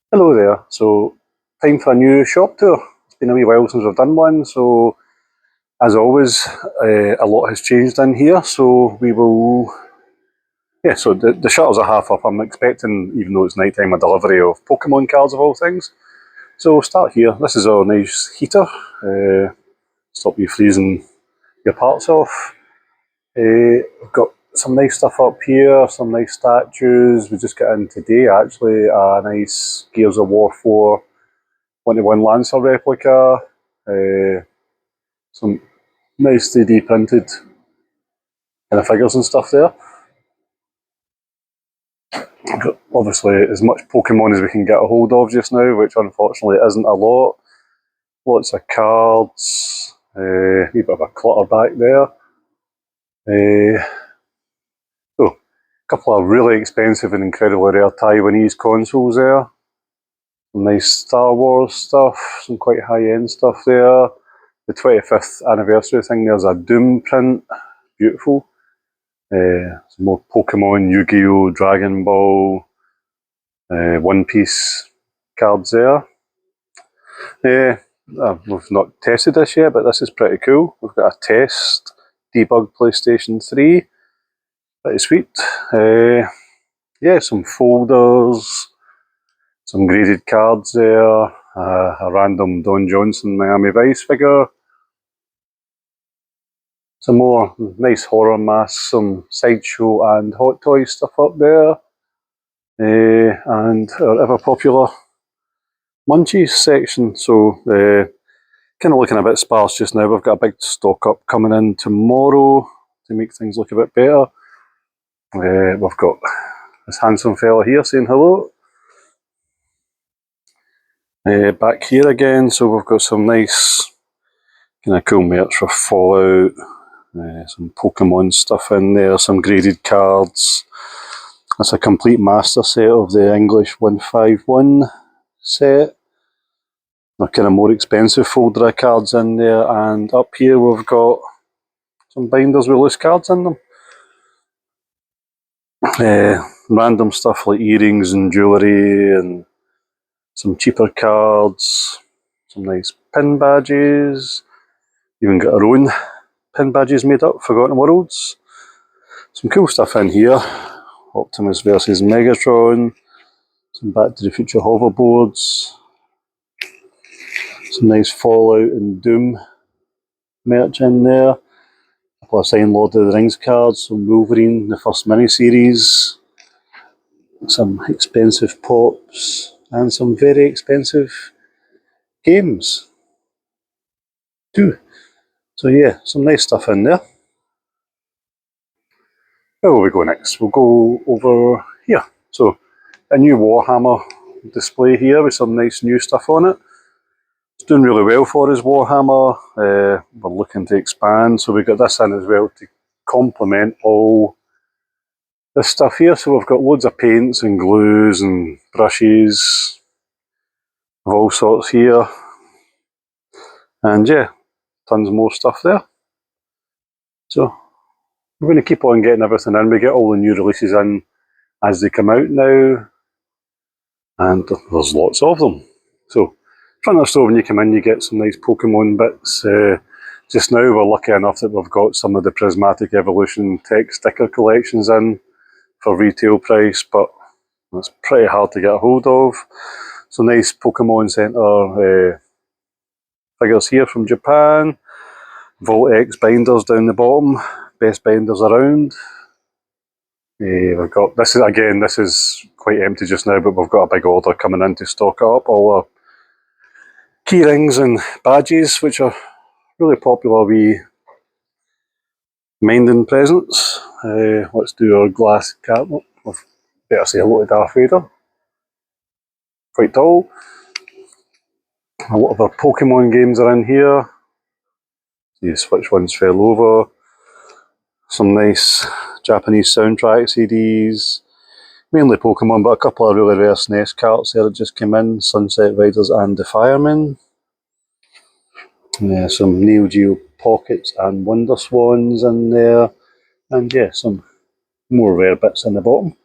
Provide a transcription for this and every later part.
Hello there. So, time for a new shop tour. It's been a wee while since I've done one, so as always, a lot has changed in here. So we will, yeah. So the shutters are half up. I'm expecting, even though it's night time, a delivery of Pokemon cards of all things. So we'll start here. This is our nice heater. Stop you freezing your parts off. We've got some nice stuff up here. Some nice statues. We just got in today actually a nice Gears of War 4 1-to-1 Lancer replica, some nice 3D printed kind of figures and stuff there. Obviously, as much Pokemon as we can get a hold of just now, which unfortunately isn't a lot. Lots of cards, a wee bit of a clutter back there. So, a couple of really expensive and incredibly rare Taiwanese consoles there. Some nice Star Wars stuff, some quite high end stuff there. The 25th anniversary thing, there's a Doom print, beautiful. Some more Pokemon, Yu-Gi-Oh, Dragon Ball, One Piece cards there. We've not tested this yet, but this is pretty cool. We've got a test debug PlayStation 3. Pretty sweet. Some folders, some graded cards there, a random Don Johnson Miami Vice figure. Some more nice horror masks, some Sideshow and Hot Toys stuff up there. And our ever popular Munchies section. So, kind of looking a bit sparse just now. We've got a big stock up coming in tomorrow to make things look a bit better. We've got this handsome fella here saying hello. Back here again, so we've got some nice kind of cool merch for Fallout, some Pokemon stuff in there, some graded cards. That's a complete master set of the English 151 set. A kind of more expensive folder of cards in there, and up here we've got some binders with loose cards in them. Random stuff like earrings and jewellery and some cheaper cards, some nice pin badges, even got our own pin badges made up, Forgotten Worlds. Some cool stuff in here, Optimus versus Megatron, some Back to the Future hoverboards, some nice Fallout and Doom merch in there, a couple of signed Lord of the Rings cards, some Wolverine, the first mini-series, some expensive pops, and some very expensive games too. So yeah, some nice stuff in there. Where will we go next? We'll go over here. So a new Warhammer display here with some nice new stuff on it. It's doing really well for us, Warhammer. We're looking to expand, so we've got this in as well to complement all this stuff here. So we've got loads of paints and glues and brushes of all sorts here. And yeah, tons more stuff there. So we're going to keep on getting everything in. We get all the new releases in as they come out now, and there's lots of them. So front of the store, when you come in, you get some nice Pokemon bits. Just now we're lucky enough that we've got some of the Prismatic Evolution tech sticker collections in for retail price, but it's pretty hard to get a hold of. So nice Pokemon Center figures here from Japan. Volt X binders down the bottom, best binders around. We've got this is quite empty just now, but we've got a big order coming in to stock it up. All our key rings and badges, which are really popular wee minding presents. Let's do our glass cabinet. We've better say hello to Darth Vader. Quite tall. A lot of our Pokemon games are in here. See which ones fell over. Some nice Japanese soundtrack CDs. Mainly Pokemon, but a couple of really rare SNES carts there that just came in. Sunset Riders and the Firemen. Some Neo Geo Pockets and Wonder Swans in there. And yeah, some more rare bits in the bottom.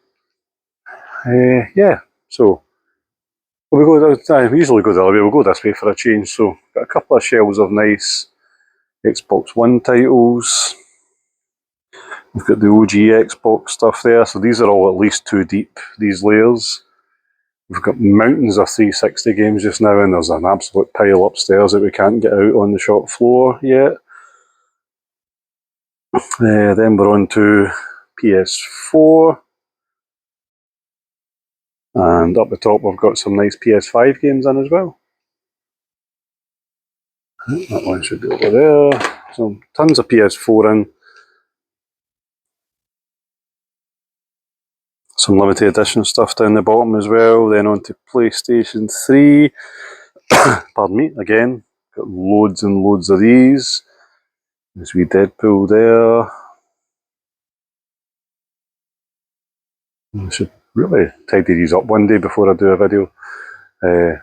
So we usually go the other way. We'll go this way for a change. So, got a couple of shelves of nice Xbox One titles. We've got the OG Xbox stuff there. So these are all at least 2 deep, these layers. We've got mountains of 360 games just now, and there's an absolute pile upstairs that we can't get out on the shop floor yet. Then we're on to PS4. And up the top we've got some nice PS5 games in as well. That one should be over there. So tons of PS4 in. Some limited edition stuff down the bottom as well. Then on to PlayStation 3. Pardon me, again, got loads and loads of these. There's wee Deadpool there. I should really tidy these up one day before I do a video.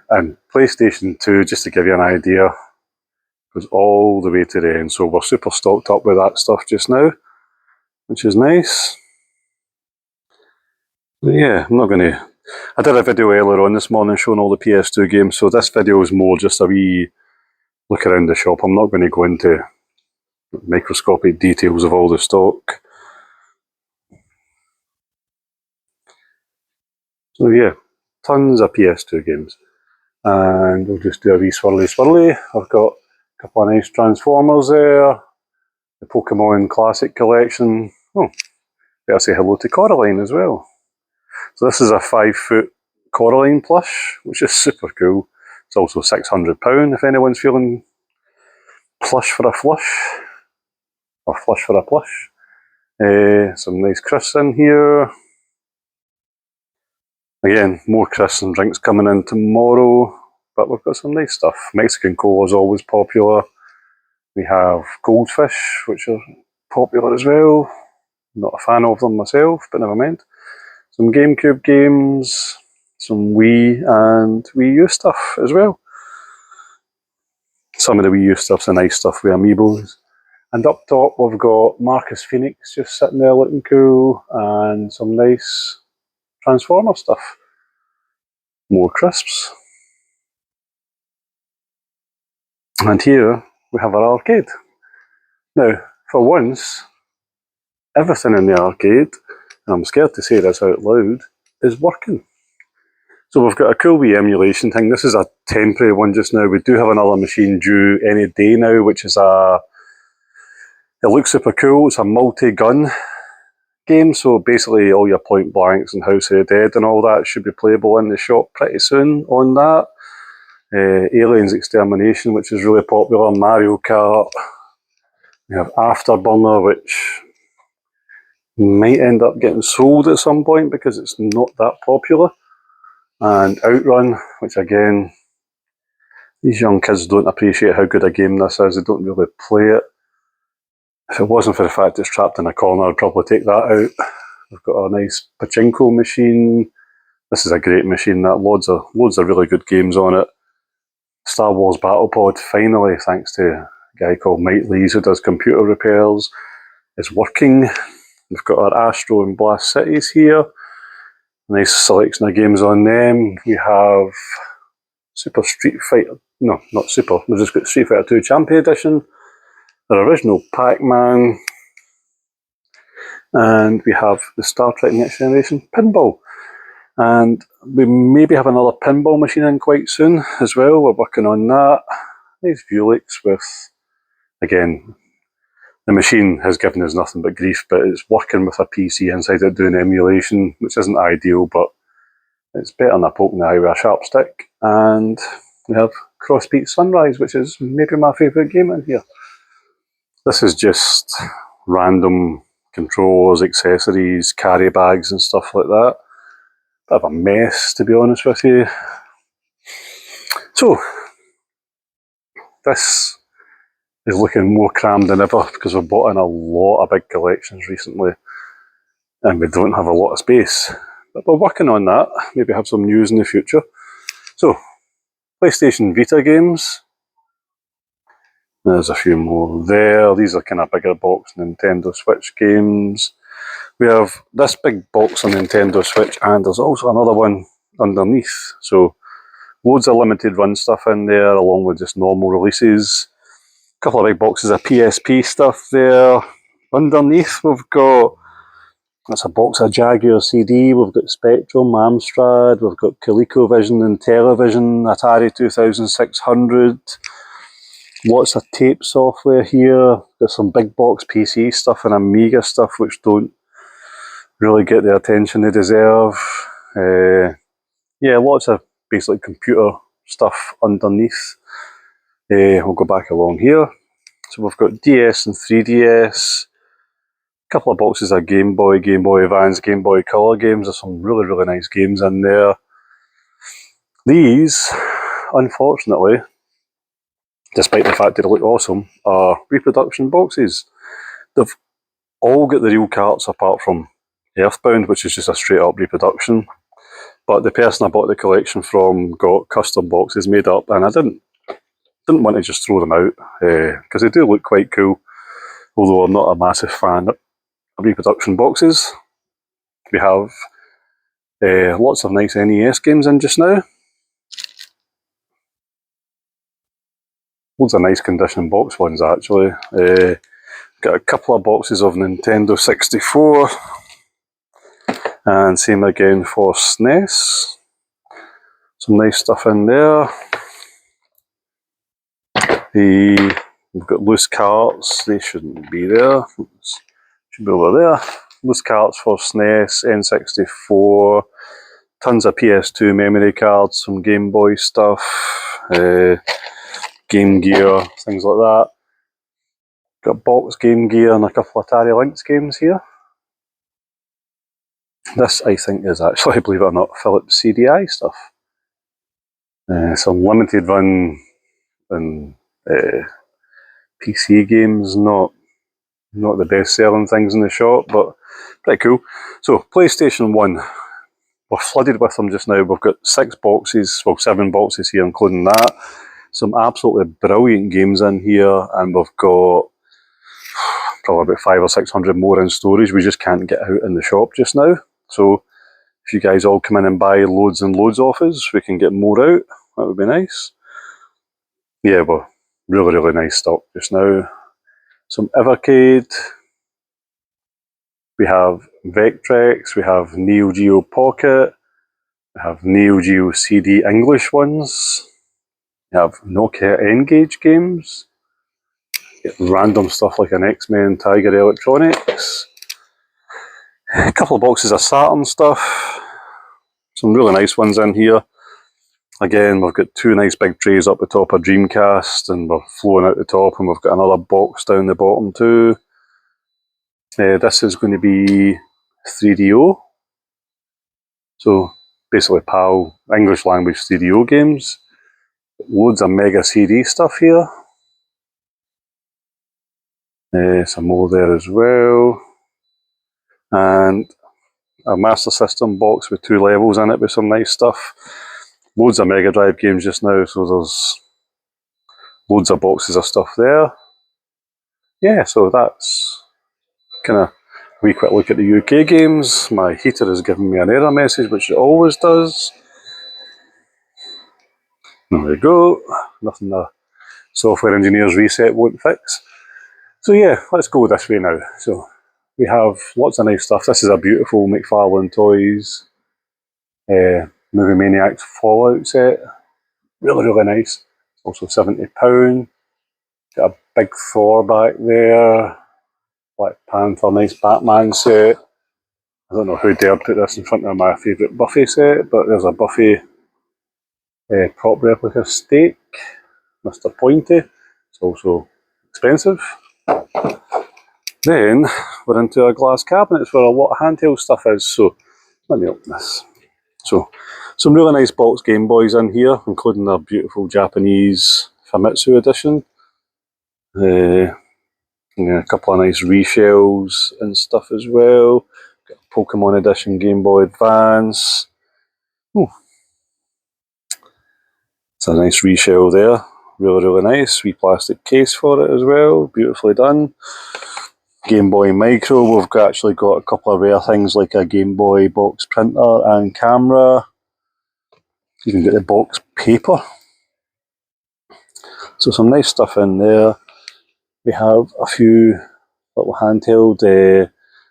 And PlayStation 2, just to give you an idea, goes all the way to the end. So we're super stocked up with that stuff just now, which is nice. But yeah, I'm not going to... I did a video earlier on this morning showing all the PS2 games, so this video is more just a wee look around the shop. I'm not going to go into microscopic details of all the stock. So yeah, tons of PS2 games. And we'll just do a wee swirly. I've got a couple of nice Transformers there. The Pokemon Classic Collection. Oh, better say hello to Coraline as well. So this is a 5-foot Coraline plush, which is super cool. It's also £600 if anyone's feeling plush for a flush. Or flush for a plush. Some nice crisps in here. Again, more crisps and drinks coming in tomorrow. But we've got some nice stuff. Mexican Cola is always popular. We have Goldfish, which are popular as well. Not a fan of them myself, but never mind. Some GameCube games, some Wii and Wii U stuff as well. Some of the Wii U stuff's the nice stuff with amiibos. And up top we've got Marcus Phoenix just sitting there looking cool, and some nice Transformer stuff. More crisps. And here we have our arcade. Now, for once, everything in the arcade, and I'm scared to say this out loud, is working. So we've got a cool wee emulation thing. This is a temporary one just now. We do have another machine due any day now, which is it looks super cool. It's a multi-gun game, so basically all your point blanks and House of the Dead and all that should be playable in the shop pretty soon on that. Aliens Extermination, which is really popular. Mario Kart. We have Afterburner, which might end up getting sold at some point because it's not that popular. And Outrun, which again, these young kids don't appreciate how good a game this is. They don't really play it. If it wasn't for the fact it's trapped in a corner, I'd probably take that out. We've got a nice pachinko machine. This is a great machine. That loads of really good games on it. Star Wars Battlepod, finally, thanks to a guy called Mike Lees who does computer repairs, is working. We've got our Astro and Blast Cities here. Nice selection of games on them. We have Super Street Fighter, no, not Super, we've just got Street Fighter 2 Champion Edition, the original Pac-Man, and we have the Star Trek Next Generation Pinball. And we maybe have another pinball machine in quite soon as well. We're working on that. Nice Vuelix with, again, the machine has given us nothing but grief, but it's working with a PC inside it doing emulation, which isn't ideal, but it's better than a poke in the eye with a sharp stick. And we have Crossbeat Sunrise, which is maybe my favourite game in here. This is just random controllers, accessories, carry bags and stuff like that. Bit of a mess, to be honest with you. So, this is looking more crammed than ever because we've bought in a lot of big collections recently and we don't have a lot of space. But we're working on that, maybe have some news in the future. So, PlayStation Vita games. There's a few more there. These are kind of bigger box Nintendo Switch games. We have this big box on Nintendo Switch and there's also another one underneath. So Loads of limited run stuff in there, along with just normal releases. A couple of big boxes of PSP stuff there. Underneath we've got, that's a box of Jaguar CD, we've got Spectrum, Amstrad, we've got ColecoVision and Television, Atari 2600. Lots of tape software here. Got some big box PC stuff and Amiga stuff which don't really get the attention they deserve. Yeah, lots of basically computer stuff underneath. We'll go back along here. So we've got DS and 3DS. A couple of boxes of Game Boy, Game Boy Advance, Game Boy Color games. There's some really, really nice games in there. These, unfortunately, despite the fact that they look awesome, are reproduction boxes. They've all got the real carts apart from Earthbound, which is just a straight up reproduction. But the person I bought the collection from got custom boxes made up, and I didn't want to just throw them out, because they do look quite cool, although I'm not a massive fan of reproduction boxes. We have lots of nice NES games in just now. Loads of nice condition box ones actually. Got a couple of boxes of Nintendo 64. And same again for SNES. Some nice stuff in there. We've got loose carts, they shouldn't be there. Should be over there. Loose carts for SNES, N64, tons of PS2 memory cards, some Game Boy stuff, Game Gear, things like that. Got box Game Gear and a couple of Atari Lynx games here. This, I think, is actually, believe it or not, Philips CDI stuff. Some limited run and PC games, not the best selling things in the shop, but pretty cool. So, PlayStation 1, we're flooded with them just now. We've got 6 boxes, well 7 boxes here including that. Some absolutely brilliant games in here, and we've got probably about 500 or 600 more in storage we just can't get out in the shop just now. So if you guys all come in and buy loads and loads off us, we can get more out. That would be nice. Yeah, well, really, really nice stock just now. Some Evercade. We have Vectrex. We have Neo Geo Pocket. We have Neo Geo CD English ones. We have Nokia N-Gage games. Get random stuff like an X-Men Tiger Electronics. A couple of boxes of Saturn stuff. Some really nice ones in here. Again, we've got 2 nice big trays up the top of Dreamcast, and we're flowing out the top, and we've got another box down the bottom too. This is going to be 3DO. So basically PAL, English language 3DO games. Loads of Mega CD stuff here. Some more there as well. And a Master System box with 2 levels in it with some nice stuff. Loads of Mega Drive games just now, so there's loads of boxes of stuff there. Yeah, so that's kind of a wee quick look at the UK games. My heater is giving me an error message, which it always does. There we go. Nothing the software engineers reset won't fix. So yeah, let's go this way now. So we have lots of nice stuff. This is a beautiful McFarlane Toys Movie Maniacs Fallout set. Really, really nice. Also £70. Got a big Thor back there. Black Panther, nice Batman set. I don't know who dared put this in front of my favourite Buffy set, but there's a Buffy prop replica steak. Mr. Pointy. It's also expensive. Then we're into a glass cabinets where a lot of handheld stuff is, so let me open this. So, some really nice box Game Boys in here, including their beautiful Japanese Famitsu edition. A couple of nice reshells and stuff as well. Got a Pokemon edition Game Boy Advance. Ooh. It's a nice reshell there. Really, really nice. Wee plastic case for it as well. Beautifully done. Game Boy Micro. We've actually got a couple of rare things like a Game Boy box printer and camera. You can get the box paper. So some nice stuff in there. We have a few little handheld,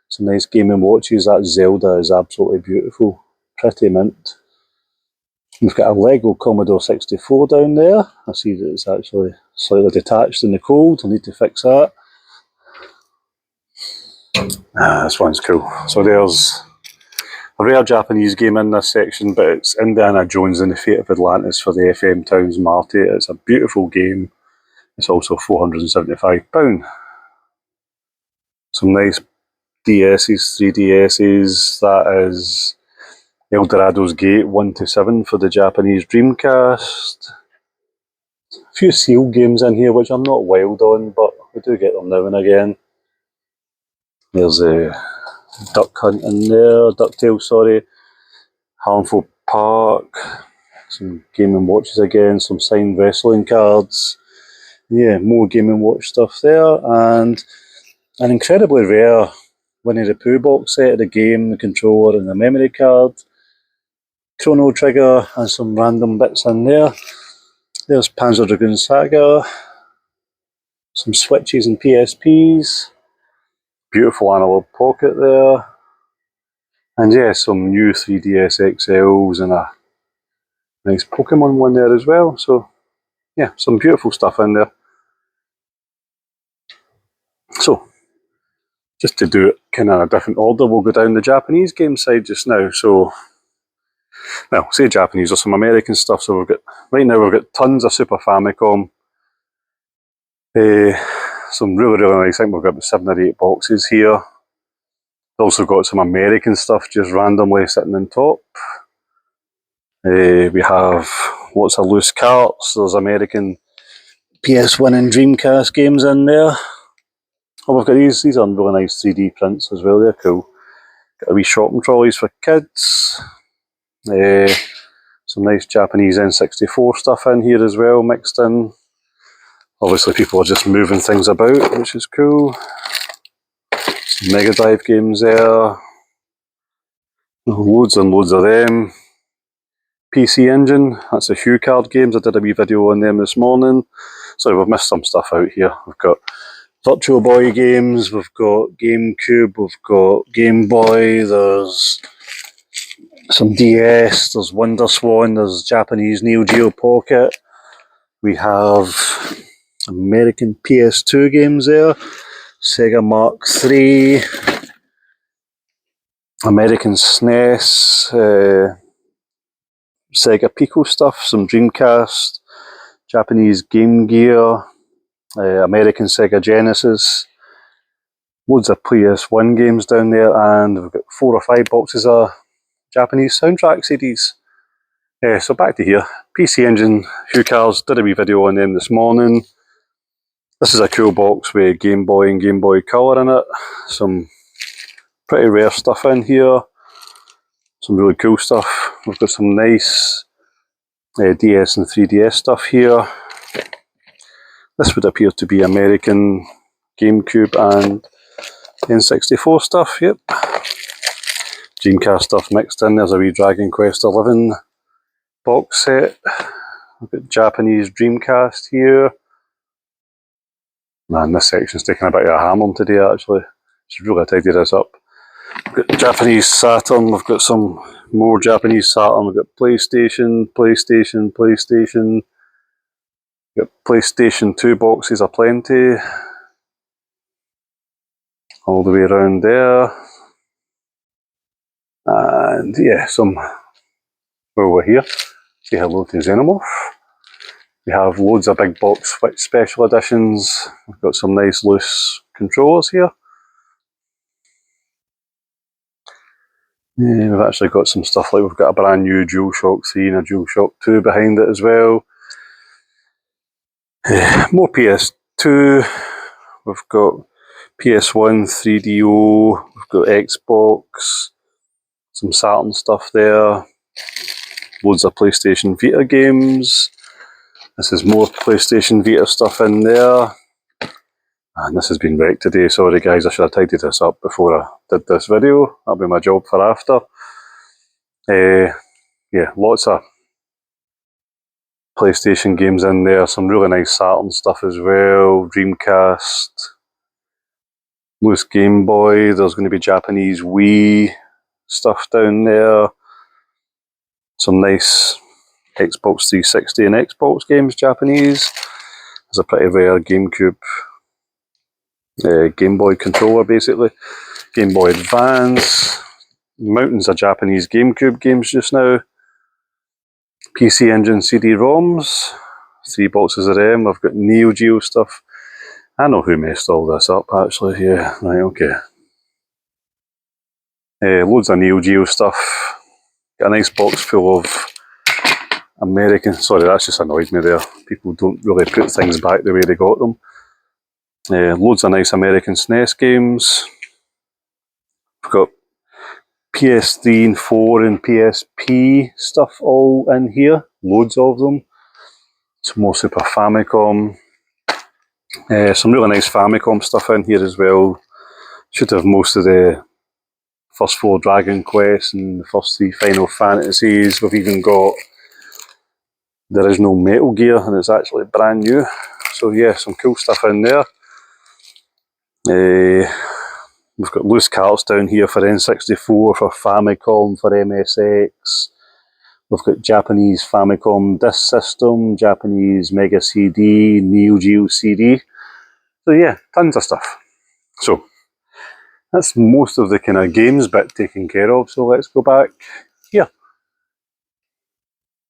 some nice Game & Watches. That Zelda is absolutely beautiful, pretty mint. We've got a Lego Commodore 64 down there. I see that it's actually slightly detached in the cold. I'll need to fix that. This one's cool. So there's a rare Japanese game in this section, but it's Indiana Jones and the Fate of Atlantis for the FM Towns Marty. It's a beautiful game. It's also £475. Some nice DS's, 3DS's. That is Eldorado's Gate 1 to 7 for the Japanese Dreamcast. A few Seal games in here which I'm not wild on, but we do get them now and again. There's a Duck Hunt in there, DuckTales, sorry. Harmful Park. Some Game & Watches again, some signed wrestling cards. Yeah, more Game & Watch stuff there, and an incredibly rare Winnie the Pooh box set of the game, the controller and the memory card. Chrono Trigger and some random bits in there. There's Panzer Dragoon Saga. Some Switches and PSPs. Beautiful Analog Pocket there. And yeah, some new 3DS XLs and a nice Pokemon one there as well. So yeah, some beautiful stuff in there. So just to do it kind of in a different order, we'll go down the Japanese game side just now. So, well, say Japanese or some American stuff. So right now we've got tons of Super Famicom. Some really nice. I think we've got 7 or 8 boxes here. Also got some American stuff just randomly sitting on top. We have lots of loose carts. There's American PS1 and Dreamcast games in there. Oh, we've got these. These are really nice 3D prints as well. They're cool. Got a wee shopping trolleys for kids. Some nice Japanese N64 stuff in here as well, mixed in. Obviously people are just moving things about, which is cool. Some Mega Drive games there. Loads and loads of them. PC Engine, that's the HuCard games. I did a wee video on them this morning. Sorry, we've missed some stuff out here. We've got Virtual Boy games, we've got GameCube, we've got Game Boy, there's some DS, there's Wonder Swan, there's Japanese Neo Geo Pocket. We have American PS2 games there, Sega Mark III, American SNES, Sega Pico stuff, some Dreamcast, Japanese Game Gear, American Sega Genesis, loads of PS1 games down there, and we've got 4 or 5 boxes of Japanese soundtrack CDs. So back to here, PC Engine, HuCards, did a wee video on them this morning. This is a cool box with Game Boy and Game Boy Color in it. Some pretty rare stuff in here. Some really cool stuff. We've got some nice DS and 3DS stuff here. This would appear to be American GameCube and N64 stuff, yep. Dreamcast stuff mixed in. There's a wee Dragon Quest XI box set. We've got Japanese Dreamcast here. Man, this section's taking a bit of a hammering today actually. Should really tidy this up. We've got Japanese Saturn, we've got some more Japanese Saturn, we've got PlayStation. We've got PlayStation 2 boxes aplenty. All the way around there. And yeah, some over here. Say hello to Xenomorph. We have loads of big box Switch special editions. We've got some nice loose controllers here. Yeah, we've actually got some stuff like we've got a brand new DualShock 3 and a DualShock 2 behind it as well. More PS2. We've got PS1, 3DO. We've got Xbox. Some Saturn stuff there. Loads of PlayStation Vita games. This is more PlayStation Vita stuff in there. And this has been wrecked today. Sorry guys, I should have tidied this up before I did this video. That'll be my job for after. Yeah, lots of PlayStation games in there, some really nice Saturn stuff as well, Dreamcast, loose Game Boy, there's going to be Japanese Wii stuff down there, some nice Xbox 360 and Xbox games, Japanese. There's a pretty rare GameCube, Game Boy controller basically, Game Boy Advance, mountains of Japanese GameCube games just now, PC Engine CD-ROMs, 3 boxes of them. I've got Neo Geo stuff. I know who messed all this up actually, yeah, right, okay. Loads of Neo Geo stuff. Got a nice box full of American, sorry that's just annoyed me there, people don't really put things back the way they got them. Loads of nice American SNES games. We've got PS3 and 4 and PSP stuff all in here, loads of them. Some more Super Famicom. Some really nice Famicom stuff in here as well. Should have most of the first 4 Dragon Quests and the first 3 Final Fantasies. We've even got the original Metal Gear, and it's actually brand new. So yeah, some cool stuff in there. We've got loose carts down here for N64, for Famicom, for MSX. We've got Japanese Famicom disc system, Japanese Mega CD, Neo Geo CD. So yeah, tons of stuff. So that's most of the kind of games bit taken care of. So let's go back here.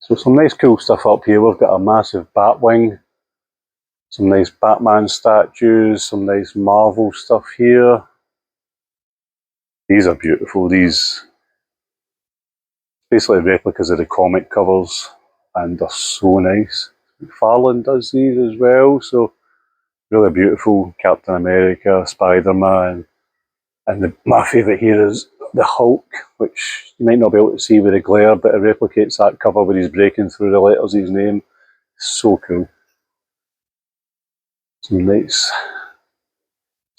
So some nice cool stuff up here. We've got a massive Batwing, some nice Batman statues, some nice Marvel stuff here. These are beautiful. These basically replicas of the comic covers, and they're so nice. McFarlane does these as well, so really beautiful. Captain America, Spider-Man, and my favourite here is the Hulk, which you might not be able to see with the glare, but it replicates that cover where he's breaking through the letters of his name. So cool. Some nice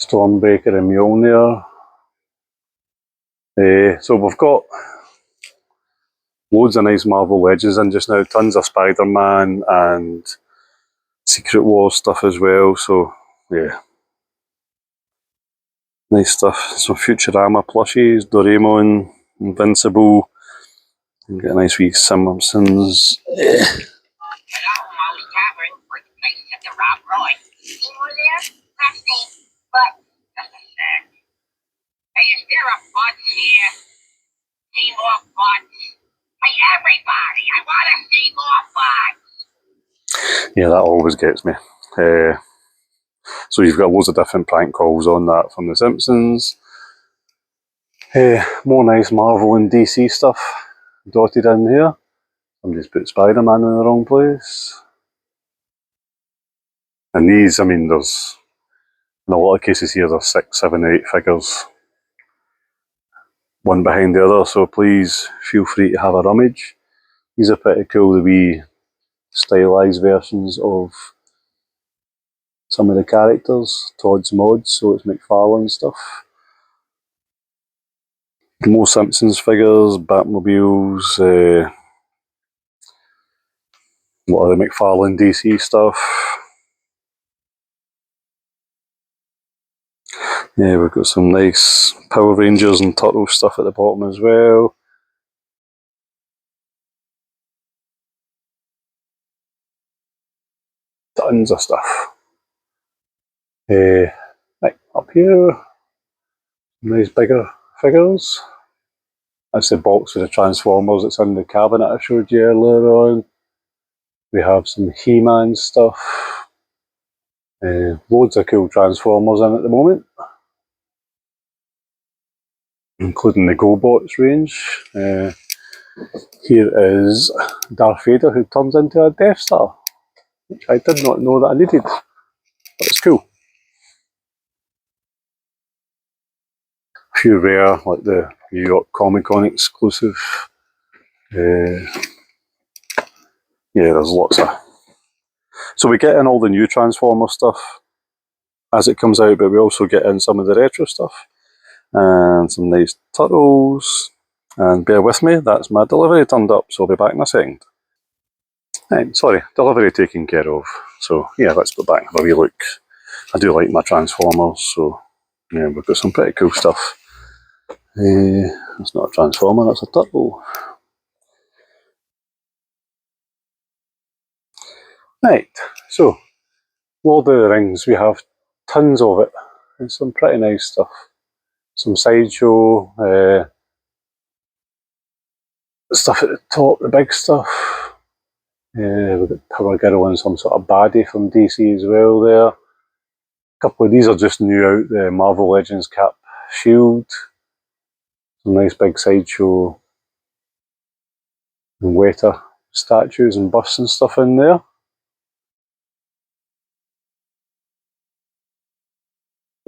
Stormbreaker and Mjolnir. So we've got loads of nice Marvel Legends in just now, tons of Spider-Man and Secret Wars stuff as well, so yeah. Nice stuff. Some Futurama plushies, Doraemon, Invincible, and get a nice wee Simpsons. Is there a bunch here? See more butts? Hey, everybody, I want to see more butts! Yeah, that always gets me. So you've got loads of different prank calls on that from The Simpsons. More nice Marvel and DC stuff dotted in here. Somebody's put Spider-Man in the wrong place. And these, I mean, there's, in a lot of cases here, there's 6, 7, 8 figures, one behind the other, so please feel free to have a rummage. These are pretty cool, the wee stylised versions of some of the characters, Todd's Mods, so it's McFarlane stuff. More Simpsons figures, Batmobiles, a lot of the McFarlane DC stuff. Yeah, we've got some nice Power Rangers and Turtles stuff at the bottom as well. Tons of stuff. Right, up here, nice bigger figures. That's the box with the Transformers that's in the cabinet I showed you earlier on. We have some He-Man stuff. Loads of cool Transformers in at the moment, including the GoBots range. Here is Darth Vader, who turns into a Death Star, which I did not know that I needed, but it's cool. A few rare, like the New York Comic Con exclusive. Yeah, there's lots of... So we get in all the new Transformer stuff as it comes out, but we also get in some of the retro stuff. And some nice Turtles. And bear with me, that's my delivery turned up, so I'll be back in a second. Right, sorry, delivery taken care of. So yeah, let's go back and have a wee look. I do like my Transformers, so yeah, we've got some pretty cool stuff. That's not a Transformer, that's a Turbo. Right, so Lord of the Rings, we have tons of it, and some pretty nice stuff. Some sideshow, stuff at the top, the big stuff. We've got Power Girl and some sort of baddie from DC as well there. A couple of these are just new out, the Marvel Legends Cap Shield. Some nice big sideshow and Weta statues and busts and stuff in there.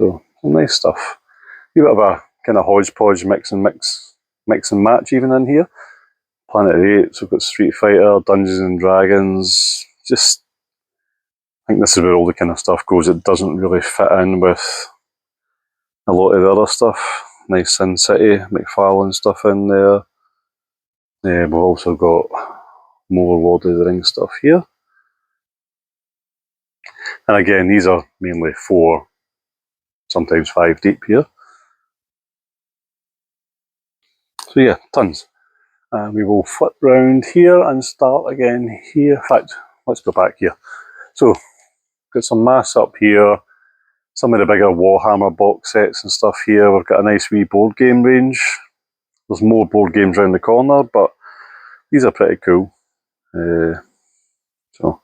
So, some nice stuff. A bit of a kind of hodgepodge mix and match even in here. Planet of the Apes, we've got Street Fighter, Dungeons and Dragons. Just, I think this is where all the kind of stuff goes. It doesn't really fit in with a lot of the other stuff. Nice Sin City, McFarlane stuff in there. We've also got more Lord of the Rings stuff here. And again, these are mainly 4, sometimes 5 deep here. So yeah, tons. We will flip round here and start again here. In fact, let's go back here. So, got some mass up here. Some of the bigger Warhammer box sets and stuff here. We've got a nice wee board game range. There's more board games around the corner, but these are pretty cool. So,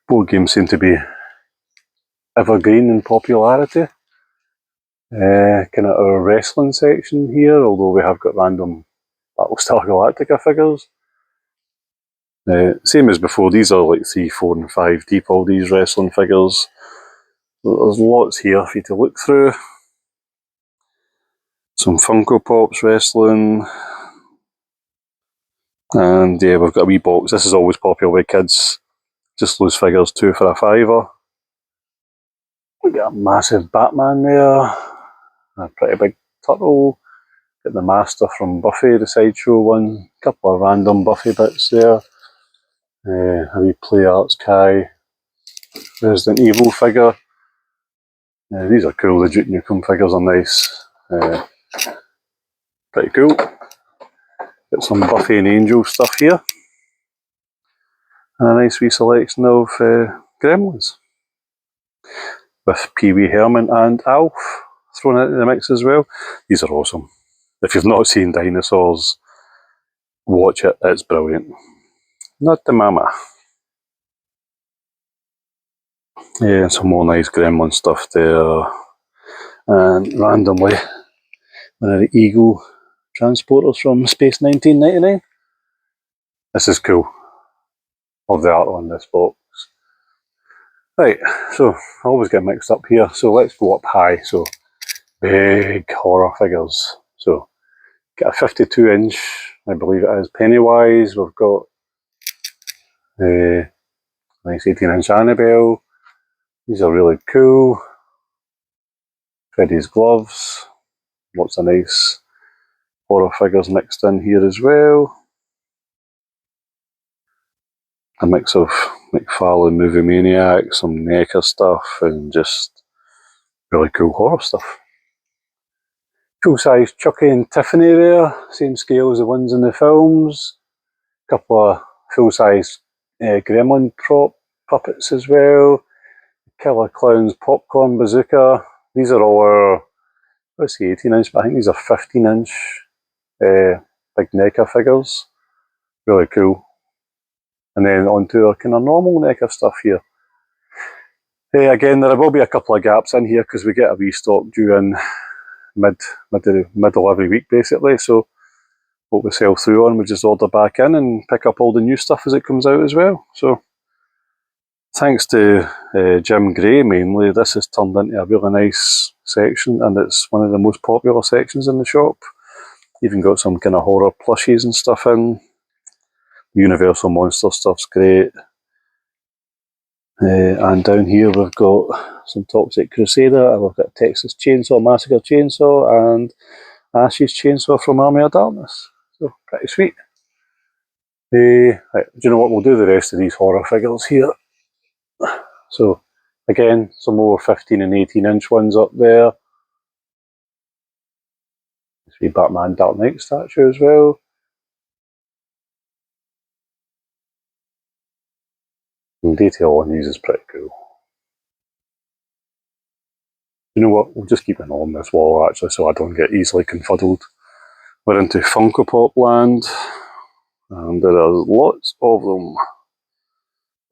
board games seem to be evergreen in popularity. Kind of our wrestling section here, although we have got random Battlestar Galactica figures. Same as before, these are like 3, 4 and 5 deep, all these wrestling figures. There's lots here for you to look through. Some Funko Pops wrestling. And yeah, we've got a wee box. This is always popular with kids. Just those figures, 2 for a £5. We got a massive Batman there. A pretty big turtle. Got the Master from Buffy, the sideshow one. A couple of random Buffy bits there. A wee Play Arts Kai Resident Evil figure. These are cool, the Duke Nukem figures are nice. Pretty cool. Got some Buffy and Angel stuff here. And a nice wee selection of Gremlins. With Pee Wee Herman and Alf thrown into the mix as well. These are awesome. If you've not seen Dinosaurs, watch it, it's brilliant. Not the mama. Yeah, some more nice Gremlin stuff there. And randomly, one of the Eagle transporters from Space 1999. This is cool. Love the art on this box. Right, so I always get mixed up here, so let's go up high. So, big horror figures. So, got a 52-inch, I believe it is, Pennywise. We've got a nice 18-inch Annabelle. These are really cool. Freddy's gloves. Lots of nice horror figures mixed in here as well. A mix of McFarlane Movie Maniac, some NECA stuff, and just really cool horror stuff. Full-size Chucky and Tiffany there, same scale as the ones in the films. A couple of full-size Gremlin prop puppets as well. Killer Clowns Popcorn Bazooka. These are all our, let's see, 18-inch, but I think these are 15-inch big NECA figures. Really cool. And then onto our kind of normal NECA stuff here. Again, there will be a couple of gaps in here because we get a restock due in middle every week basically. So what we sell through on, we just order back in and pick up all the new stuff as it comes out as well. So thanks to Jim Gray mainly, this has turned into a really nice section, and it's one of the most popular sections in the shop. Even got some kind of horror plushies and stuff in. Universal Monster stuff's great. And down here we've got some Toxic Crusader, and we've got Texas Chainsaw Massacre Chainsaw and Ash's Chainsaw from Army of Darkness. So pretty sweet. Right, do you know what? We'll do the rest of these horror figures here. So, again, some more 15 and 18-inch ones up there. This wee Batman Dark Knight statue as well. And detail on these is pretty cool. You know what? We'll just keep an eye on this wall actually, so I don't get easily confuddled. We're into Funko Pop land, and there are lots of them.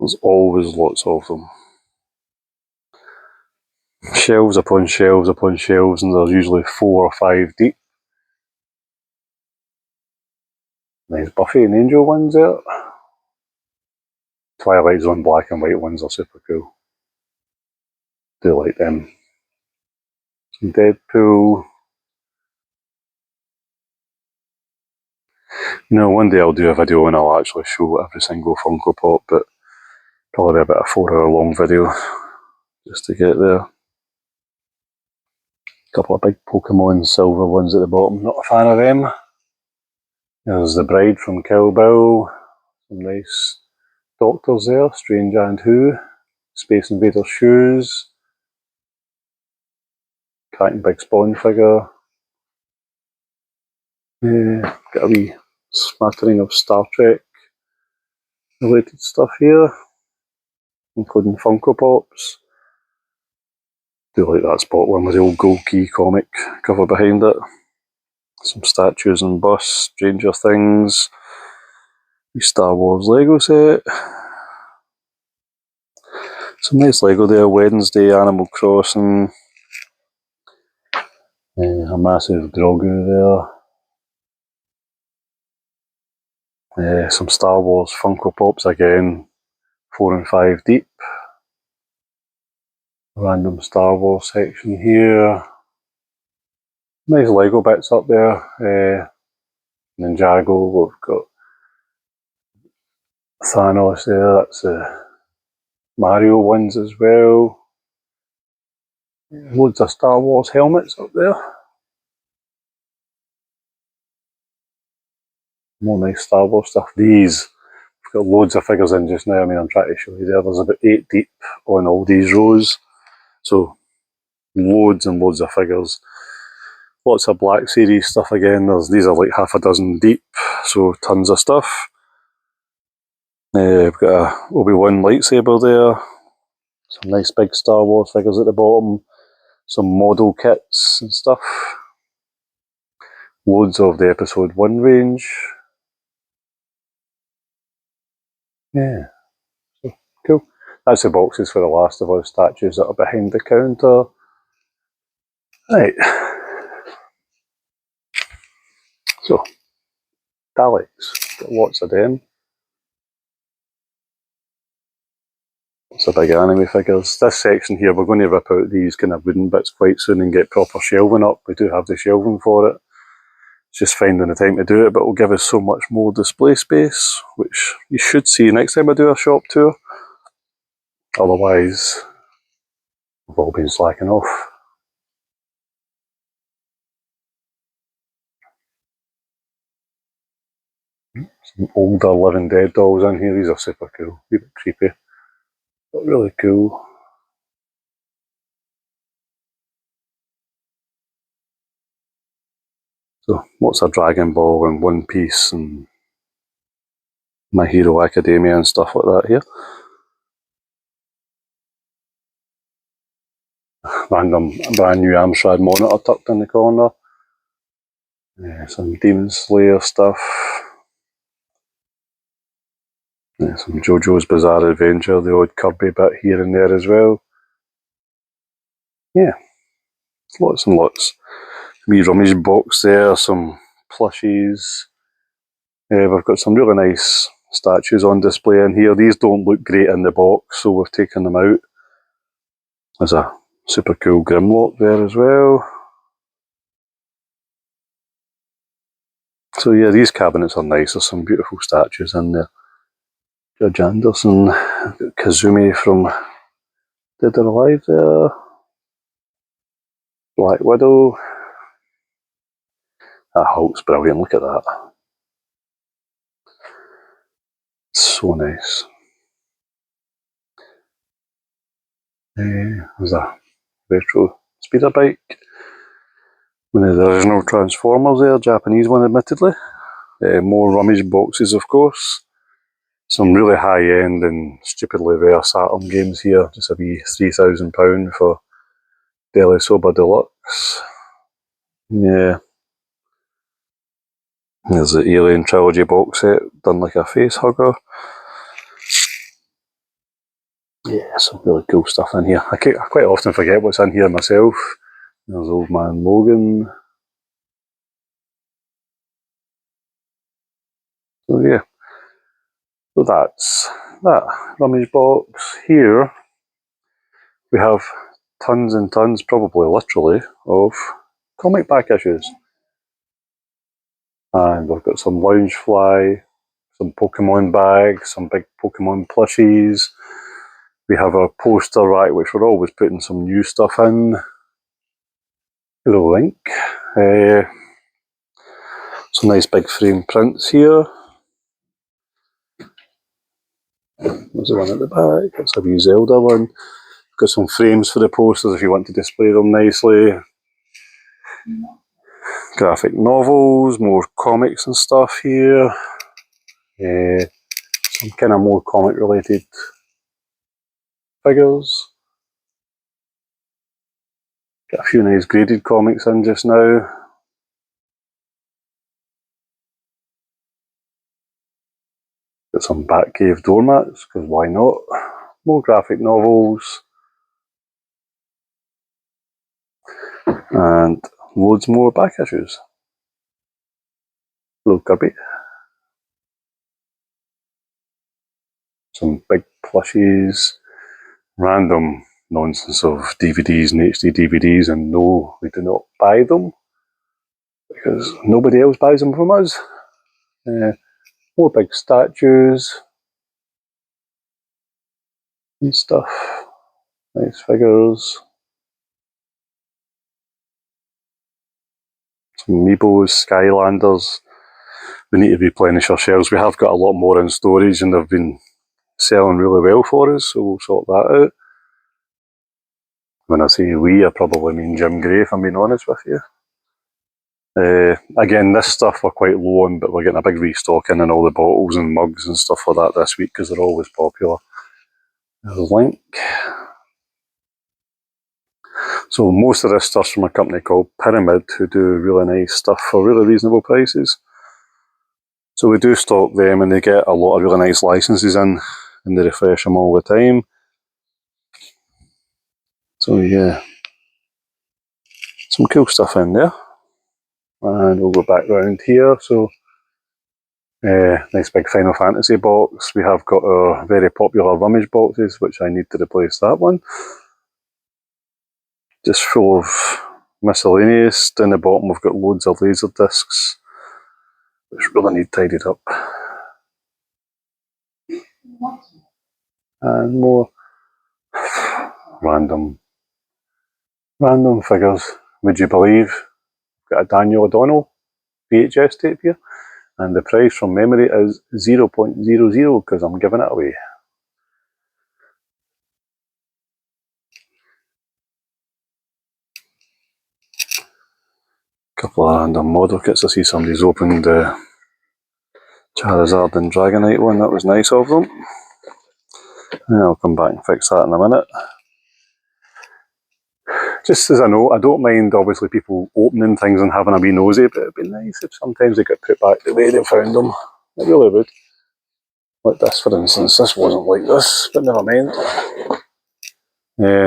There's always lots of them. Shelves upon shelves upon shelves, and there's usually 4 or 5 deep. Nice Buffy and Angel ones there. Twilight Zone black and white ones are super cool. Do like them. Some Deadpool. No, one day I'll do a video and I'll actually show every single Funko Pop, but probably about a 4-hour long video just to get there. A couple of big Pokemon silver ones at the bottom, not a fan of them. There's the bride from Kill Bill. Some nice doctors there, Strange and Who. Space Invader shoes. Captain Big Spawn figure. Got a wee smattering of Star Trek related stuff here, including Funko Pops. Do like that spot one with the old Gold Key comic cover behind it. Some statues and busts, Stranger Things, the Star Wars Lego set. Some nice Lego there, Wednesday, Animal Crossing. A massive Grogu there. Some Star Wars Funko Pops again, 4 and 5 deep. Random Star Wars section here. Nice Lego bits up there. Ninjago, we've got Thanos there, that's the Mario ones as well. Loads of Star Wars helmets up there. More nice Star Wars stuff. These, we've got loads of figures in just now. I mean, I'm trying to show you there. There's about 8 deep on all these rows. So, loads and loads of figures. Lots of Black Series stuff again. These are like half a dozen deep, so tons of stuff. We've got a Obi-Wan lightsaber there. Some nice big Star Wars figures at the bottom. Some model kits and stuff. Loads of the episode 1 range. Yeah, so cool. That's the boxes for the Last of Us statues that are behind the counter. Right. So, Daleks. Got lots of them. Lots of big anime figures. This section here, we're going to rip out these kind of wooden bits quite soon and get proper shelving up. We do have the shelving for it. It's just finding the time to do it, but it will give us so much more display space, which you should see next time I do a shop tour. Otherwise, we've all been slacking off. Some older Living Dead dolls in here. These are super cool. A bit creepy, but really cool. So lots of Dragon Ball and One Piece and My Hero Academia and stuff like that here. Random brand new Amstrad monitor tucked in the corner. Some Demon Slayer stuff. Some JoJo's Bizarre Adventure, the odd Kirby bit here and there as well. Yeah, lots and lots. Wee rummage box there, some plushies. We've got some really nice statues on display in here. These don't look great in the box, so we've taken them out. There's a super cool Grimlock there as well. So yeah, these cabinets are nice. There's some beautiful statues in there. Judge Anderson, got Kazumi from Dead or Alive there. Black Widow. That Hulk's brilliant, look at that. So nice. There's a retro speeder bike. One of the original Transformers there, Japanese one admittedly. More rummage boxes of course. Some really high end and stupidly rare Saturn games here. Just a wee £3,000 for Deli Soba Deluxe. Yeah. There's the Alien Trilogy box set, done like a face hugger. Yeah, some really cool stuff in here. I quite often forget what's in here myself. There's Old Man Logan. So yeah. So that's that rummage box. Here we have tons and tons, probably literally, of comic back issues. And we've got some Loungefly, some Pokemon bags, some big Pokemon plushies. We have our poster rack, which we're always putting some new stuff in. Here's a link. Some nice big frame prints here. There's the one at the back. That's a wee Zelda one. Got some frames for the posters if you want to display them nicely. Graphic novels, more comics and stuff here. Some kind of more comic related figures. Got a few nice graded comics in just now. Got some Batcave doormats, because why not? More graphic novels. And loads more back issues. Little Kirby. Some big plushies. Random nonsense of DVDs and HD DVDs, and no, we do not buy them because nobody else buys them from us. More big statues and stuff. Nice figures. Some Amiibos, Skylanders. We need to replenish our shelves. We have got a lot more in storage and they've been selling really well for us, so we'll sort that out. When I say we, I probably mean Jim Gray, if I'm being honest with you. Again, this stuff we're quite low on, but we're getting a big restock in all the bottles and mugs and stuff like that this week because they're always popular. There's a link. So most of this stuff's from a company called Pyramid, who do really nice stuff for really reasonable prices. So we do stock them and they get a lot of really nice licenses in and they refresh them all the time. So yeah, some cool stuff in there. And we'll go back round here. So nice big Final Fantasy box. We have got our very popular rummage boxes, which I need to replace that one. Just full of miscellaneous. Down the bottom we've got loads of laser discs, which really need tidied up. And more random figures. Would you believe? Got a Daniel O'Donnell VHS tape here, and the price from memory is 0.00 because I'm giving it away. Couple of random model kits. I see somebody's opened the Charizard and Dragonite one. That was nice of them. And I'll come back and fix that in a minute. Just as a note, I don't mind obviously people opening things and having a wee nosy, but it'd be nice if sometimes they got put back the way they found them. It really would. Like this for instance, this wasn't like this, but never mind.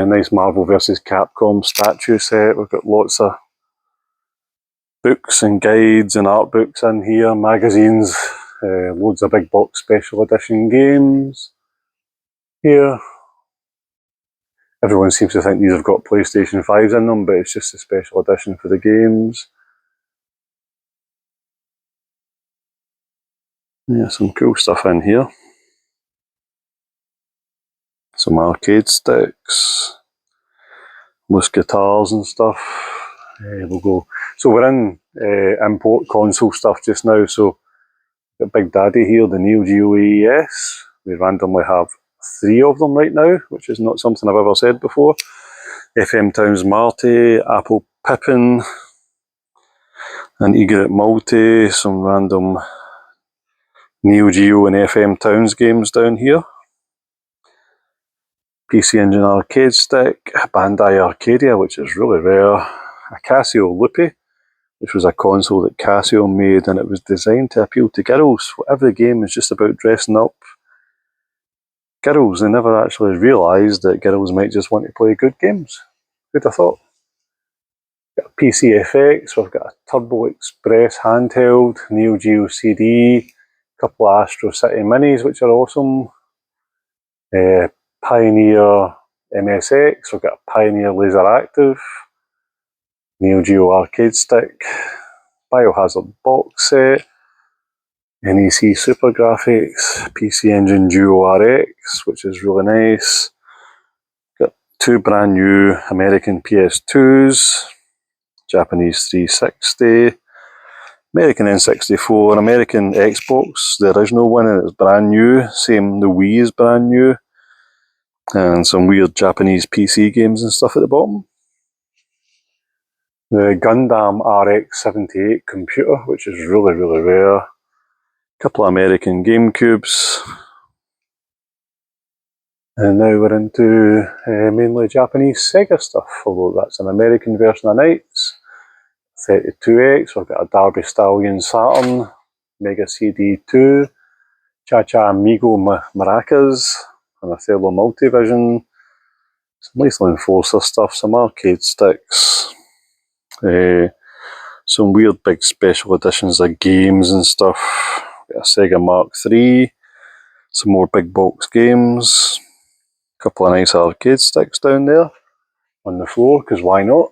Nice Marvel vs Capcom statue set. We've got lots of books and guides and art books in here, magazines, loads of big box special edition games here. Everyone seems to think these have got PlayStation 5s in them, but it's just a special edition for the games. Yeah, some cool stuff in here. Some arcade sticks, loose guitars and stuff. We'll go. So we're in import console stuff just now, so Got Big Daddy here, the Neo Geo AES. We randomly have 3 of them right now, which is not something I've ever said before. FM Towns Marty, Apple Pippin, an Egret Multi, some random Neo Geo and FM Towns games down here. PC Engine arcade stick, Bandai Arcadia, which is really rare, a Casio Loopy, which was a console that Casio made, and it was designed to appeal to girls. Every game is just about dressing up girls. They never actually realised that girls might just want to play good games. Who'd have thought? Got a PC FX, we've got a Turbo Express handheld, Neo Geo CD, a couple of Astro City Minis, which are awesome. Pioneer MSX, we've got a Pioneer Laser Active, Neo Geo arcade stick, Biohazard box set, NEC Super Graphics, PC Engine Duo RX, which is really nice. Got 2 brand new American PS2s, Japanese 360, American N64, American Xbox, the original one, and it's brand new. Same, the Wii is brand new. And some weird Japanese PC games and stuff at the bottom. The Gundam RX-78 computer, which is really, really rare. A couple of American GameCubes. And now we're into mainly Japanese Sega stuff, although that's an American version of Knights. 32X, we've got a Darby Stallion Saturn, Mega CD2, Cha-Cha Amigo Maracas, and Othello Multivision, some Lethal Enforcer stuff, some arcade sticks, some weird big special editions of games and stuff. Got a Sega Mark III, some more big box games, a couple of nice arcade sticks down there on the floor, because why not?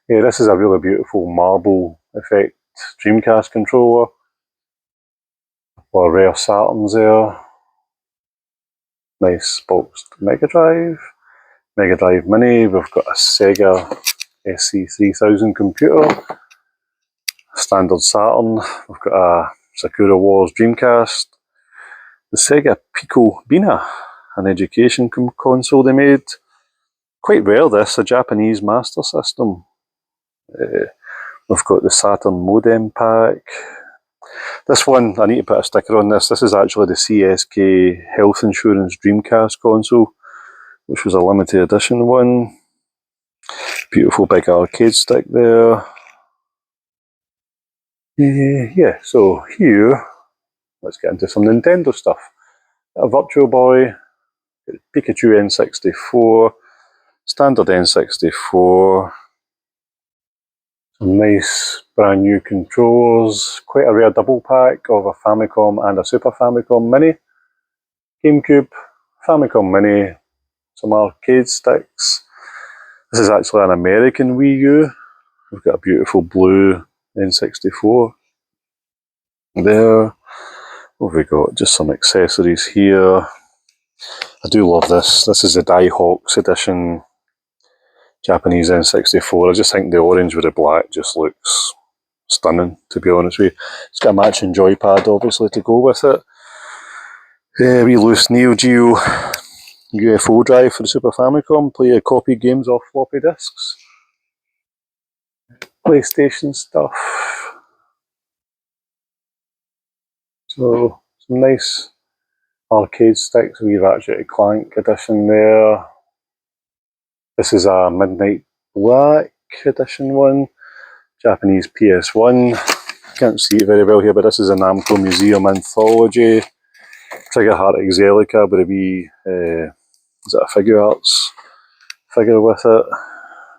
Yeah, this is a really beautiful marble effect Dreamcast controller. A couple of rare Saturns there. Nice boxed Mega Drive Mini. We've got a Sega SC3000 computer, standard Saturn. We've got a Sakura Wars Dreamcast, the Sega Pico Bina, an education console they made. Quite rare this, a Japanese Master System. We've got the Saturn modem pack. This one, I need to put a sticker on this. This is actually the CSK Health Insurance Dreamcast console, which was a limited edition one. Beautiful big arcade stick there. Yeah, so here, let's get into some Nintendo stuff. A Virtual Boy, Pikachu N64, standard N64. Some nice brand new controllers, quite a rare double pack of a Famicom and a Super Famicom Mini, GameCube, Famicom Mini, some arcade sticks. This is actually an American Wii U. We've got a beautiful blue N64 there. What have we got? Just some accessories here. I do love this. This is the Diehawks edition Japanese N64. I just think the orange with the black just looks stunning, to be honest with you. It's got a matching joypad, obviously, to go with it. We loose Neo Geo UFO drive for the Super Famicom. Play copy games off floppy disks. PlayStation stuff. So, some nice arcade sticks. We've actually a Clank edition there. This is a Midnight Black edition one. Japanese PS1. Can't see it very well here, but this is a Namco Museum Anthology. Trigger Heart Exelica with a wee, is it a Figure Arts figure with it.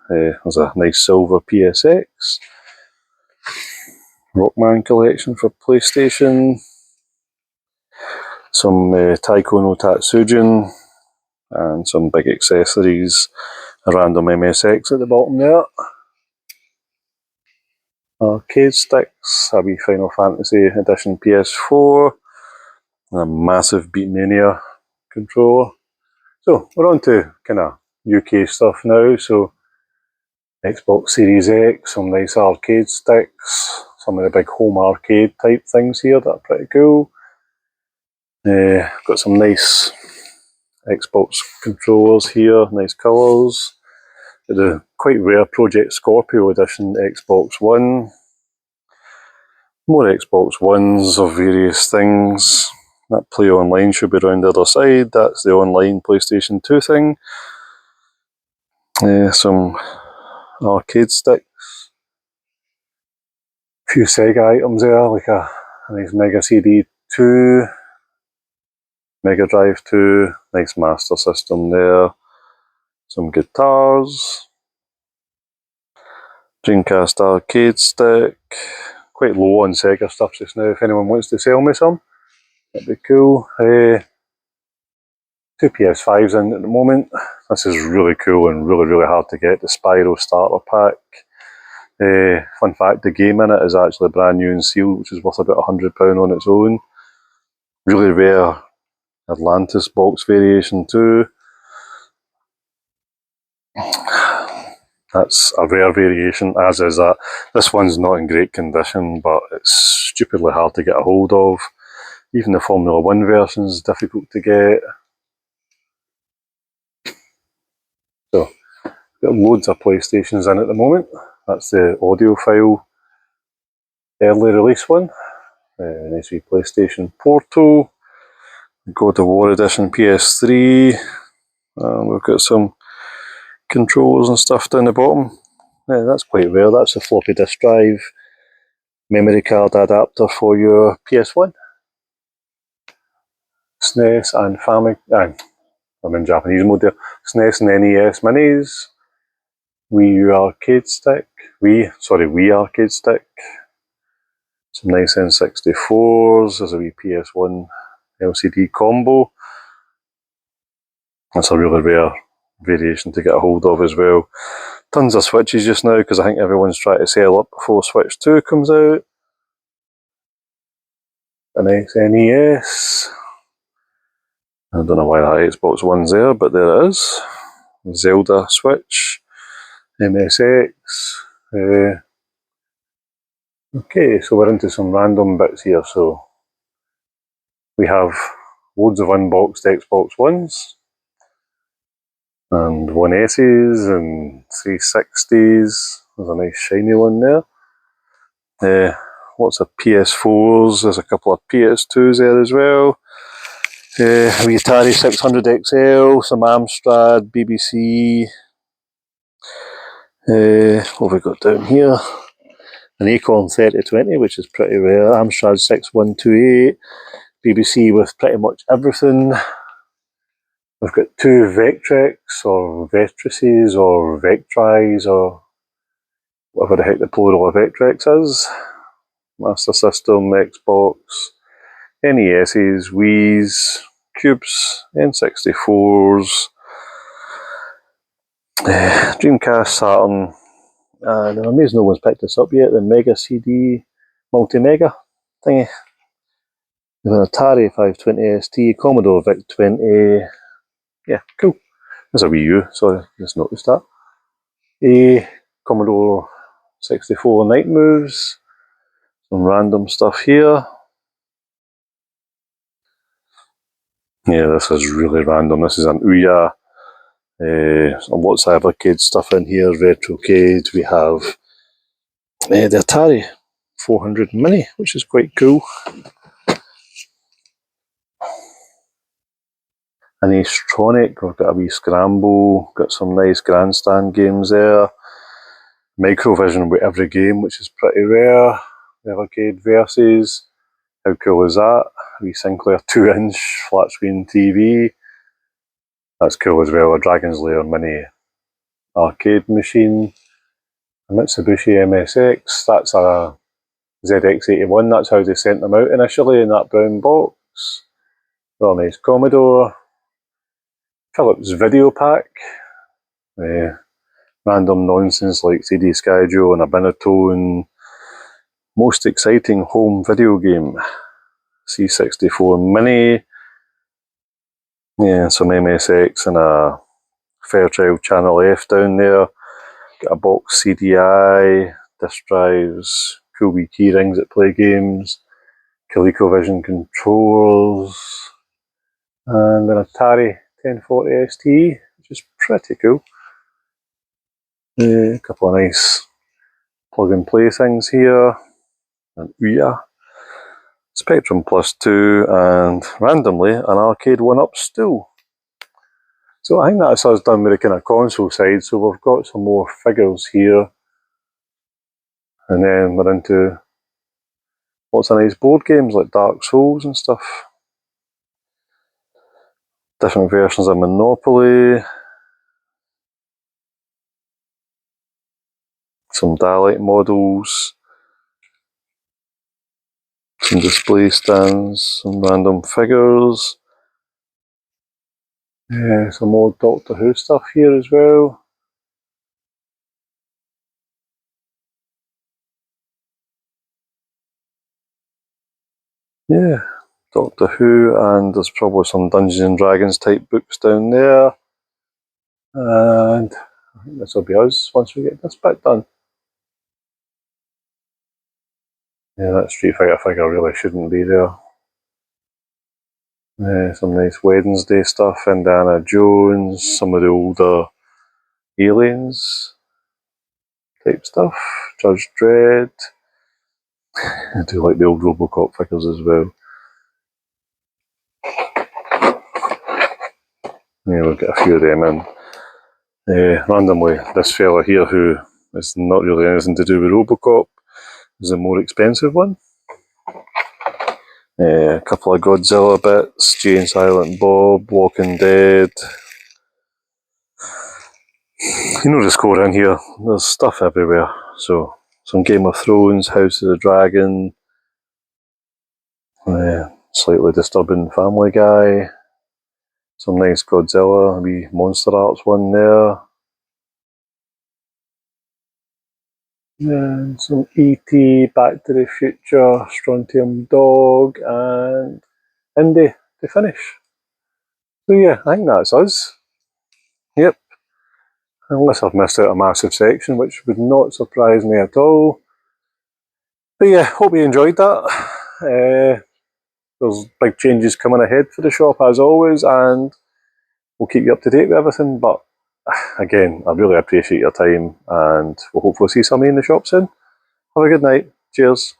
There's a nice silver PSX. Rockman collection for PlayStation. Some Taiko no Tatsujin. And some big accessories. A random MSX at the bottom there. Arcade sticks, a wee Final Fantasy Edition PS4, and a massive Beatmania controller. So we're on to kind of UK stuff now. So Xbox Series X, some nice arcade sticks, some of the big home arcade type things here that are pretty cool. Got some nice Xbox controllers here, nice colours. The quite rare Project Scorpio edition Xbox One. More Xbox Ones of various things. That Play Online should be around the other side. That's the online PlayStation 2 thing. Some arcade sticks. A few Sega items there, like a nice Mega CD 2, Mega Drive 2, nice Master System there. Some guitars. Dreamcast arcade stick. Quite low on Sega stuff just now. If anyone wants to sell me some, that'd be cool. 2 PS5s in at the moment. This is really cool and really hard to get. The Spyro starter pack. Fun fact, the game in it is actually brand new and sealed, which is worth about £100 on its own. Really rare Atlantis box variation too. That's a rare variation, as is that. This one's not in great condition, but it's stupidly hard to get a hold of. Even the Formula 1 version is difficult to get. So, got loads of PlayStations in at the moment. That's the audiophile early release one. Nice wee PlayStation Portal. God of War Edition PS3. We've got some controls and stuff down the bottom. Yeah, that's quite rare. That's a floppy disk drive memory card adapter for your PS1. SNES and Famicom. I'm in Japanese mode there. SNES and NES minis. Wii U arcade stick. Wii arcade stick. Some nice N64s. There's a wee PS1 LCD combo. That's a really rare variation to get a hold of as well. Tons of Switches just now because I think everyone's trying to sell up before Switch 2 comes out. A nice NES. I don't know why that Xbox One's there, but there it is. Zelda Switch. MSX. Okay, so we're into some random bits here. So we have loads of unboxed Xbox Ones. And 1S's and 360s. There's a nice shiny one there. Lots of PS4s. There's a couple of PS2s there as well. A Atari 600XL, some Amstrad, BBC. What have we got down here? An Acorn 3020, which is pretty rare. Amstrad 6128. BBC with pretty much everything. We've got 2 Vectrex or Vectrices or Vectris or whatever the heck the plural of Vectrex is. Master System, Xbox, NES's, Wii's, Cubes, N64s, Dreamcast, Saturn, and I'm amazed no one's picked this up yet, the Mega CD Multi-Mega thingy. We've an Atari 520 ST, Commodore VIC-20, yeah, cool. There's a Wii U, sorry, just noticed that. A Commodore 64 Night Moves, some random stuff here. Yeah, this is really random. This is an Ouya. Lots of arcade stuff in here, Retrocade. We have the Atari 400 Mini, which is quite cool. An Astronic, we've got a wee Scramble, got some nice grandstand games there. Microvision with every game, which is pretty rare. The Arcade Versus, how cool is that? A wee Sinclair 2-inch flat screen TV. That's cool as well, a Dragon's Lair mini arcade machine. A Mitsubishi MSX, that's a ZX81, that's how they sent them out initially in that brown box. Real nice Commodore. Philips Video Pack. Random nonsense like CD Skyjo and a Binatone. Most exciting home video game. C64 Mini. Yeah, some MSX and a Fairchild Channel F down there. Got a box CDI, disk drives, cool wee key rings that play games, ColecoVision controllers, and an Atari 1040 ST, which is pretty cool. A couple of nice plug and play things here, an Ouya, Spectrum Plus 2, and randomly an Arcade 1-Up stool. So I think that's us done with the kind of console side, so we've got some more figures here. And then we're into lots of nice board games like Dark Souls and stuff. Different versions of Monopoly. Some Dalek models. Some display stands, some random figures. Some old Doctor Who stuff here as well. Yeah, Doctor Who, and there's probably some Dungeons and Dragons type books down there. And I think this will be us once we get this bit done. Yeah, that Street Fighter figure really shouldn't be there. Some nice Wednesday stuff, Indiana Jones, some of the older Aliens type stuff, Judge Dredd. I do like the old Robocop figures as well. Yeah, we'll get a few of them in. Randomly, this fella here, who is not really anything to do with Robocop, is a more expensive one. A couple of Godzilla bits, Jay and Silent Bob, Walking Dead. You know the score in here, there's stuff everywhere. So, some Game of Thrones, House of the Dragon, slightly disturbing Family Guy, some nice Godzilla, a wee Monster Arts one there. And some E.T., Back to the Future, Strontium Dog, and Indy to finish. So yeah, I think that's us. Yep. Unless I've missed out a massive section, which would not surprise me at all. But yeah, hope you enjoyed that. There's big changes coming ahead for the shop as always, and we'll keep you up to date with everything. But again, I really appreciate your time, and we'll hopefully see some of you in the shop soon. Have a good night. Cheers.